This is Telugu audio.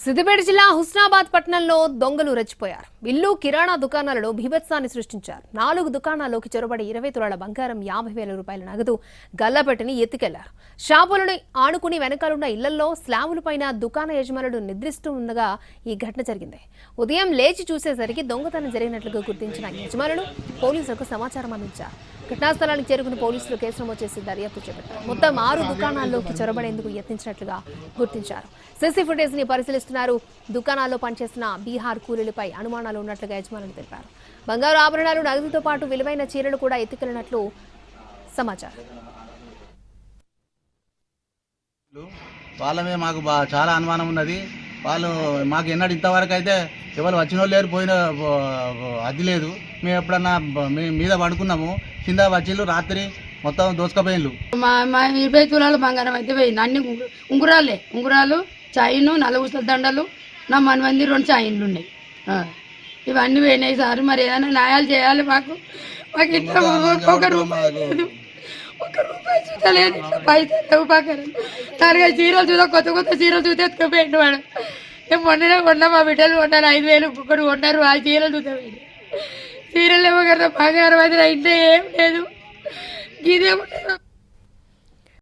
సిద్దిపేట జిల్లా హుస్నాబాద్ పట్టణంలో దొంగలు రెచ్చిపోయారు. ఇల్లు కిరాణా దుకాణాలలో బీభత్సాన్ని సృష్టించారు. 4 దుకాణాల్లోకి చొరబడి 20 తులాల బంగారం, 50,000 రూపాయల నగదు, గల్లపెట్టిని ఎత్తుకెళ్లారు. షాపులను ఆనుకుని వెనకాలన్న ఇళ్లలో స్లాబులపైన దుకాణ యజమానులు నిద్రిస్తూ ఉండగా ఈ ఘటన జరిగింది. ఉదయం లేచి చూసేసరికి దొంగతనం జరిగినట్లుగా గుర్తించిన యజమానులు పోలీసులకు సమాచారం అందించారు. ఘటనా స్థలానికి చేరుకున్న పోలీసులు కేసు నమోదు చేసి దర్యాప్తు చేపట్టారు. మొత్తం 6 దుకాణాల్లోకి చొరబడేందుకు యత్నించినట్లుగా గుర్తించారు. సీసీ ఫుటేజ్ ని పరిశీలిస్తున్నారు. దుకాణాల్లో పనిచేసిన బీహార్ కూలీలపై అనుమానాలు ఉన్నట్లుగా యజమానులు తెలిపారు. బంగారు ఆభరణాలు, నగదుతో పాటు విలువైన చీరలు కూడా ఎత్తుకెళ్లినట్లు సమాచారం. వాళ్ళ మీద మాకు చాలా అనుమానం ఉన్నది. వాళ్ళు మాకు ఎన్నడూ ఇంతవరకు అయితే ఎవరు వచ్చిన వాళ్ళు లేరు, పోయిన అది లేదు. మేము ఎప్పుడన్నా మీద పడుకున్నాము, కింద వచ్చిళ్ళు రాత్రి మొత్తం దోసుకపోయిళ్ళు. మా 20 తులాల బంగారం అయితే పోయింది. అన్ని ఉంగురాలు, చైను, 4 దండలు, నా మనమంది 2 చైన్లు ఉన్నాయి. ఇవన్నీ పోయినాయి సార్. మరి ఏదైనా న్యాయాలు చేయాలి. మాకు ఇంట్లో ఒక రూపాయి చూడలేదు, పైసలు లేవు పక్కన. తరగా చీరలు చూద్దా, కొత్త చీరలు చూస్తే ఎత్తుకుపోయిండు వాడు. నేను మొన్ననే కొన్నా, మా బిడ్డలు కొన్నారు 5,000 ఒక్కొక్కరు కొన్నారు. ఆ చీరలు చూద్దామండి, చీరలు ఏమో కదా బంగారం అయితే ఇంట్లో ఏం లేదు. ఇదే